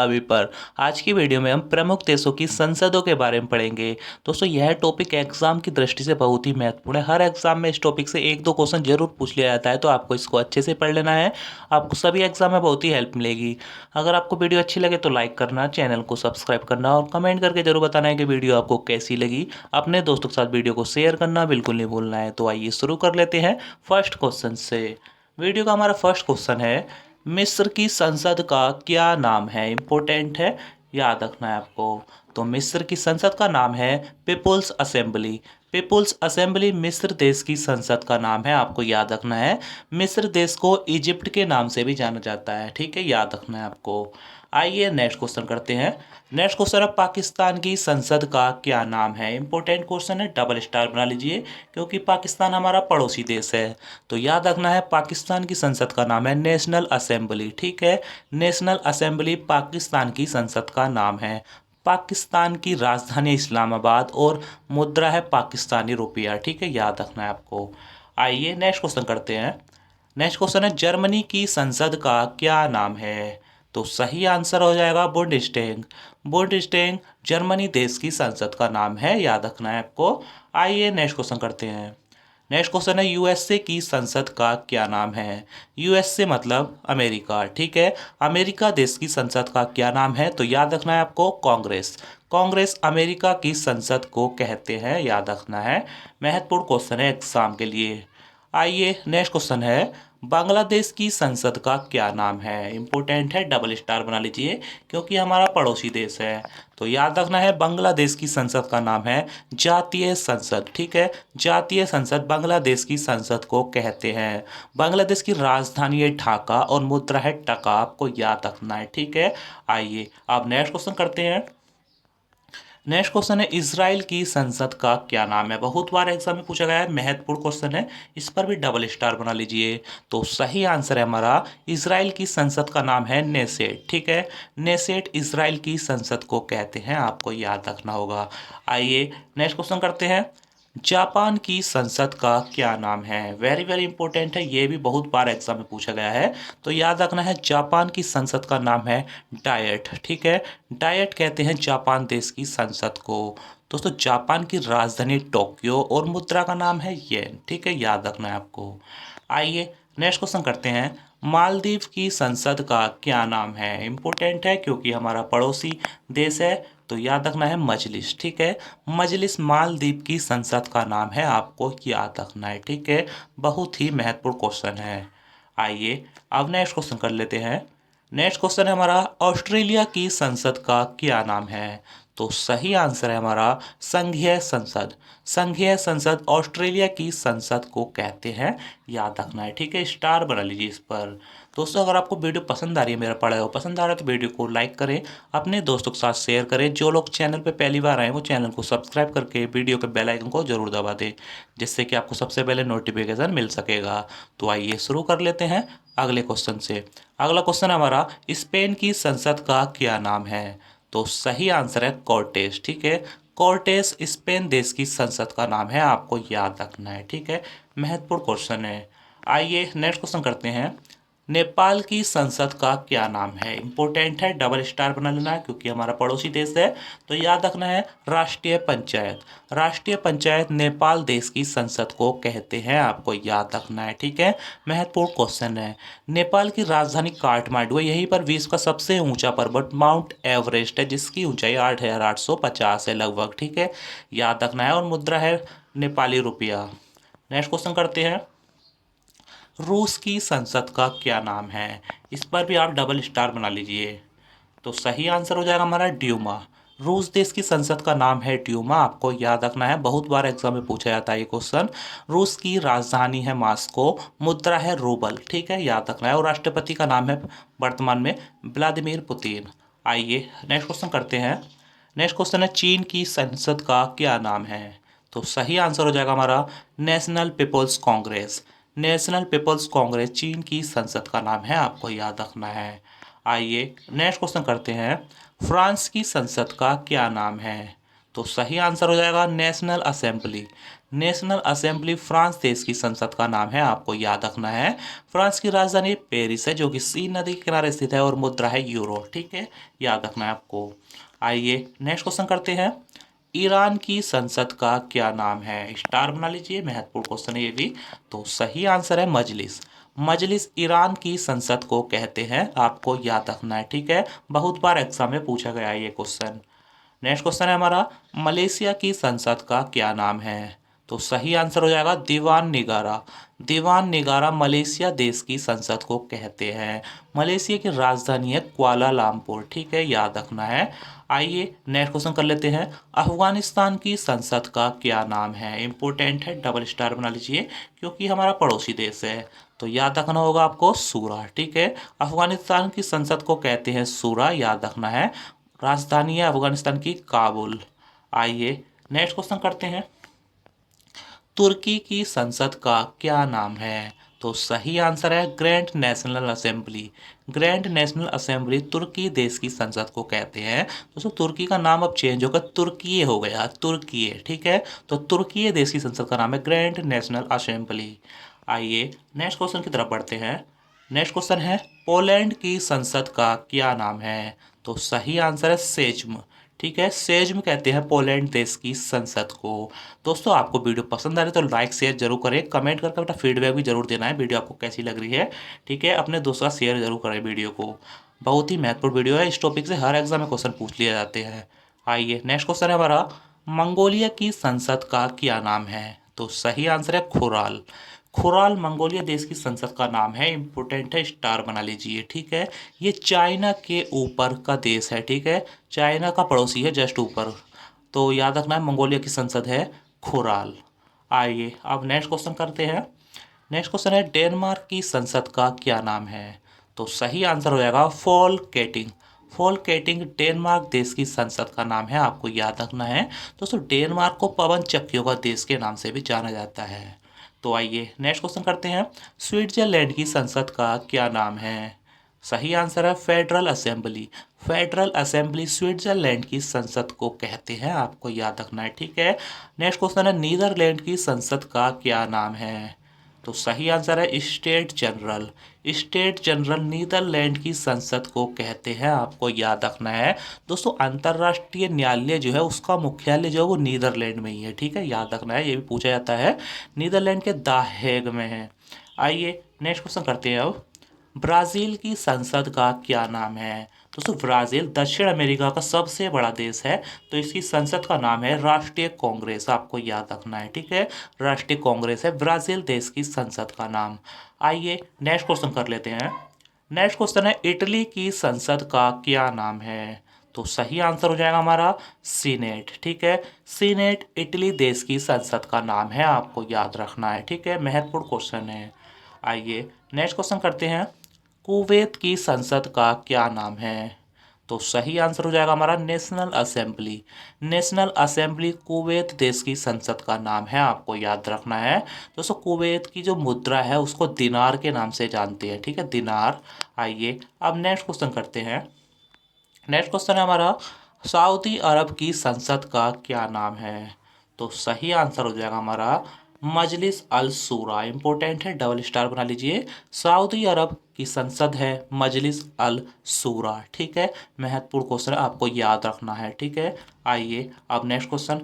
अभी पर आज की वीडियो में हम प्रमुख देशों की संसदों के बारे में पढ़ेंगे। दोस्तों यह टॉपिक एग्जाम की दृष्टि से बहुत ही महत्वपूर्ण है। हर एग्जाम में इस टॉपिक से एक दो क्वेश्चन जरूर पूछ लिया जाता है, तो आपको इसको अच्छे से पढ़ लेना है। आपको सभी एग्जाम में बहुत ही हेल्प मिलेगी। अगर आपको वीडियो अच्छी लगे तो लाइक करना, चैनल को सब्सक्राइब करना और कमेंट करके जरूर बताना है कि वीडियो आपको कैसी लगी। अपने दोस्तों के साथ वीडियो को शेयर करना बिल्कुल नहीं भूलना है। तो आइए शुरू कर लेते हैं फर्स्ट क्वेश्चन से। वीडियो का हमारा फर्स्ट क्वेश्चन है, मिस्र की संसद का क्या नाम है? इम्पोर्टेंट है, याद रखना है आपको। तो मिस्र की संसद का नाम है पीपुल्स असेंबली। पीपुल्स असेंबली मिस्र देश की संसद का नाम है, आपको याद रखना है। मिस्र देश को इजिप्ट के नाम से भी जाना जाता है, ठीक है, याद रखना है आपको। आइए नेक्स्ट क्वेश्चन करते हैं। नेक्स्ट क्वेश्चन है, पाकिस्तान की संसद का क्या नाम है? इंपॉर्टेंट क्वेश्चन है, डबल स्टार बना लीजिए क्योंकि पाकिस्तान हमारा पड़ोसी देश है। तो याद रखना है, पाकिस्तान की संसद का नाम है नेशनल असेंबली, ठीक है। नेशनल असेंबली पाकिस्तान की संसद का नाम है। पाकिस्तान की राजधानी इस्लामाबाद और मुद्रा है पाकिस्तानी रुपया, ठीक है, याद रखना है आपको। आइए नेक्स्ट क्वेश्चन करते हैं। नेक्स्ट क्वेश्चन है, जर्मनी की संसद का क्या नाम है? तो सही आंसर हो जाएगा बुंडेस्टैग। बुंडेस्टैग जर्मनी देश की संसद का नाम है, याद रखना है आपको। आइए नेक्स्ट क्वेश्चन करते हैं। नेक्स्ट क्वेश्चन है, यूएसए की संसद का क्या नाम है? यूएसए मतलब अमेरिका, ठीक है। अमेरिका देश की संसद का क्या नाम है? तो याद रखना है आपको, कांग्रेस। कांग्रेस अमेरिका की संसद को कहते हैं, याद रखना है। महत्वपूर्ण क्वेश्चन है एग्जाम के लिए। आइए नेक्स्ट क्वेश्चन है, बांग्लादेश की संसद का क्या नाम है? इंपॉर्टेंट है, डबल स्टार बना लीजिए क्योंकि हमारा पड़ोसी देश है। तो याद रखना है, बांग्लादेश की संसद का नाम है जातीय संसद, ठीक है। जातीय संसद बांग्लादेश की संसद को कहते हैं। बांग्लादेश की राजधानी है ढाका और मुद्रा है टका, आपको याद रखना है, ठीक है। आइए अब नेक्स्ट क्वेश्चन करते हैं। नेक्स्ट क्वेश्चन है, इजराइल की संसद का क्या नाम है? बहुत बार एग्जाम में पूछा गया है, महत्वपूर्ण क्वेश्चन है, इस पर भी डबल स्टार बना लीजिए। तो सही आंसर है हमारा, इजराइल की संसद का नाम है नेसेट, ठीक है। नेसेट इजराइल की संसद को कहते हैं, आपको याद रखना होगा। आइए नेक्स्ट क्वेश्चन करते हैं। जापान की संसद का क्या नाम है? वेरी वेरी इंपॉर्टेंट है, ये भी बहुत बार एग्जाम में पूछा गया है। तो याद रखना है, जापान की संसद का नाम है डायट, ठीक है। डायट कहते हैं जापान देश की संसद को। दोस्तों जापान की राजधानी टोक्यो और मुद्रा का नाम है येन, ठीक है, याद रखना है आपको। आइए नेक्स्ट क्वेश्चन करते हैं। मालदीव की संसद का क्या नाम है? इंपॉर्टेंट है क्योंकि हमारा पड़ोसी देश है। तो याद रखना है मजलिस, ठीक है। मजलिस मालदीव की संसद का नाम है, आपको याद रखना है, ठीक है। बहुत ही महत्वपूर्ण क्वेश्चन है। आइए अब नेक्स्ट क्वेश्चन कर लेते हैं। नेक्स्ट क्वेश्चन है हमारा, ऑस्ट्रेलिया की संसद का क्या नाम है? तो सही आंसर है हमारा संघीय संसद। संघीय संसद ऑस्ट्रेलिया की संसद को कहते हैं, याद रखना है, ठीक है। स्टार बना लीजिए इस पर। दोस्तों अगर आपको वीडियो पसंद आ रही है, मेरा पढ़ा हो पसंद आ रहा है, तो वीडियो को लाइक करें, अपने दोस्तों के साथ शेयर करें। जो लोग चैनल पे पहली बार आए वो चैनल को सब्सक्राइब करके वीडियो के बेल आइकन को जरूर दबा दें, जिससे कि आपको सबसे पहले नोटिफिकेशन मिल सकेगा। तो आइए शुरू कर लेते हैं अगले क्वेश्चन से। अगला क्वेश्चन हमारा, स्पेन की संसद का क्या नाम है? तो सही आंसर है कोर्टेस, ठीक है। कोर्टेस स्पेन देश की संसद का नाम है, आपको याद रखना है, ठीक है। महत्वपूर्ण क्वेश्चन है। आइए नेक्स्ट क्वेश्चन करते हैं। नेपाल की संसद का क्या नाम है? इंपॉर्टेंट है, डबल स्टार बना लेना है क्योंकि हमारा पड़ोसी देश है। तो याद रखना है, राष्ट्रीय पंचायत। राष्ट्रीय पंचायत नेपाल देश की संसद को कहते हैं, आपको याद रखना है, ठीक है। महत्वपूर्ण क्वेश्चन है। नेपाल की राजधानी काठमांडू है, यहीं पर विश्व का सबसे ऊंचा पर्वत माउंट एवरेस्ट है, जिसकी ऊंचाई 8,850 है लगभग, ठीक है, याद रखना है। और मुद्रा है नेपाली रुपया। नेक्स्ट क्वेश्चन करते हैं। रूस की संसद का क्या नाम है? इस पर भी आप डबल स्टार बना लीजिए। तो सही आंसर हो जाएगा हमारा ड्यूमा। रूस देश की संसद का नाम है ड्यूमा, आपको याद रखना है, बहुत बार एग्जाम में पूछा जाता है ये क्वेश्चन। रूस की राजधानी है मॉस्को, मुद्रा है रूबल, ठीक है, याद रखना है। और राष्ट्रपति का नाम है वर्तमान में व्लादिमीर पुतिन। आइए नेक्स्ट क्वेश्चन करते हैं। नेक्स्ट क्वेश्चन है, चीन की संसद का क्या नाम है? तो सही आंसर हो जाएगा हमारा National People's Congress. National People's Congress चीन की संसद का नाम है, आपको याद रखना है। आइए नेक्स्ट क्वेश्चन करते हैं। फ्रांस की संसद का क्या नाम है? तो सही आंसर हो जाएगा national assembly. National assembly France देश की संसद का नाम है, आपको याद रखना है। फ्रांस की राजधानी पेरिस है, जो कि सीन नदी के किनारे स्थित है, और मुद्रा है यूरो। ठीक है, याद रखना है आपको। आइए नेक्स्ट क्वेश्चन करते हैं। ईरान की संसद का क्या नाम है? स्टार बना लीजिए, महत्वपूर्ण क्वेश्चन है ये भी। तो सही आंसर है मजलिस। मजलिस ईरान की संसद को कहते हैं, आपको याद रखना है। ठीक है, बहुत बार एग्जाम में पूछा गया है ये क्वेश्चन। नेक्स्ट क्वेश्चन है हमारा, मलेशिया की संसद का क्या नाम है? तो सही आंसर हो जाएगा दीवान निगारा। दीवान निगारा मलेशिया देश की संसद को कहते हैं। मलेशिया की राजधानी है कुआलालंपुर। ठीक है, याद रखना है। आइए नेक्स्ट क्वेश्चन कर लेते हैं। अफगानिस्तान की संसद का क्या नाम है? इंपॉर्टेंट है, डबल स्टार बना लीजिए, क्योंकि हमारा पड़ोसी देश है। तो याद रखना होगा आपको सूरा। ठीक है, अफगानिस्तान की संसद को कहते हैं सूरा, याद रखना है। राजधानी है अफगानिस्तान की काबुल। आइए नेक्स्ट क्वेश्चन करते हैं। तुर्की की संसद का क्या नाम है? तो सही आंसर है grand national assembly. Grand national assembly तुर्की देश की संसद को कहते हैं। दोस्तों तुर्की का नाम अब चेंज होकर तुर्की हो गया, तुर्की। ठीक है, तो तुर्की देश की संसद का नाम है ग्रैंड नेशनल असेंबली। आइए नेक्स्ट क्वेश्चन की तरफ बढ़ते हैं। नेक्स्ट क्वेश्चन है, पोलैंड की संसद का क्या नाम है? तो सही आंसर है सेज्म। ठीक है, सेज्म कहते हैं पोलैंड देश की संसद को। दोस्तों आपको वीडियो पसंद आ रही है तो लाइक शेयर जरूर करें, कमेंट करके अपना फीडबैक भी जरूर देना है, वीडियो आपको कैसी लग रही है। ठीक है, अपने दोस्तों का शेयर जरूर करें वीडियो को। बहुत ही महत्वपूर्ण वीडियो है, इस टॉपिक से हर एग्जाम में क्वेश्चन पूछ लिए जाते हैं। आइए नेक्स्ट क्वेश्चन है हमारा, मंगोलिया की संसद का क्या नाम है? तो सही आंसर है खुराल। खुराल मंगोलिया देश की संसद का नाम है, इंपोर्टेंट है, स्टार बना लीजिए। ठीक है, ये चाइना के ऊपर का देश है। ठीक है, चाइना का पड़ोसी है, जस्ट ऊपर। तो याद रखना है मंगोलिया की संसद है खुराल। आइए अब नेक्स्ट क्वेश्चन करते हैं। नेक्स्ट क्वेश्चन है, डेनमार्क की संसद का क्या नाम है? तो सही आंसर हो जाएगा फोलकेटिंग। फोलकेटिंग डेनमार्क देश की संसद का नाम है, आपको याद रखना है। दोस्तों डेनमार्क को पवन चक्कियों का देश के नाम से भी जाना जाता है। तो आइए नेक्स्ट क्वेश्चन करते हैं। स्विट्जरलैंड की संसद का क्या नाम है? सही आंसर है federal assembly. Federal assembly Switzerland की संसद को कहते हैं, आपको याद रखना है। ठीक है, नेक्स्ट क्वेश्चन है, नीदरलैंड की संसद का क्या नाम है? तो सही आंसर है State General. State General Netherland की संसद को कहते हैं, आपको याद रखना है। दोस्तों अंतर्राष्ट्रीय न्यायालय जो है उसका मुख्यालय जो है वो नीदरलैंड में ही है। ठीक है, याद रखना है, ये भी पूछा जाता है। नीदरलैंड के द हेग में है। आइए नेक्स्ट क्वेश्चन करते हैं अब। ब्राज़ील की संसद का क्या नाम है? दोस्तों ब्राज़ील दक्षिण अमेरिका का सबसे बड़ा देश है, तो इसकी संसद का नाम है राष्ट्रीय कांग्रेस, आपको याद रखना है। ठीक है, राष्ट्रीय कांग्रेस है ब्राज़ील देश की संसद का नाम। आइए नेक्स्ट क्वेश्चन कर लेते हैं। नेक्स्ट क्वेश्चन है, इटली की संसद का क्या नाम है? तो सही आंसर हो जाएगा हमारा सीनेट। ठीक है, सीनेट इटली देश की संसद का नाम है, आपको याद रखना है। ठीक है, महत्वपूर्ण क्वेश्चन है। आइए नेक्स्ट क्वेश्चन करते हैं। कुवैत की संसद का क्या नाम है? तो सही आंसर हो जाएगा हमारा national assembly. National assembly Kuwait देश की संसद का नाम है, आपको याद रखना है। दोस्तों कुवैत की जो मुद्रा है उसको दिनार के नाम से जानते हैं। ठीक है, दिनार। आइए अब नेक्स्ट क्वेश्चन करते हैं। नेक्स्ट क्वेश्चन है हमारा, सऊदी अरब की संसद का क्या नाम है? तो सही आंसर हो जाएगा हमारा मजलिस अल शूरा। इंपॉर्टेंट है, डबल स्टार बना लीजिए। सऊदी अरब की संसद है मजलिस अल शूरा। ठीक है, महत्वपूर्ण क्वेश्चन है, आपको याद रखना है। ठीक है, आइए अब नेक्स्ट क्वेश्चन।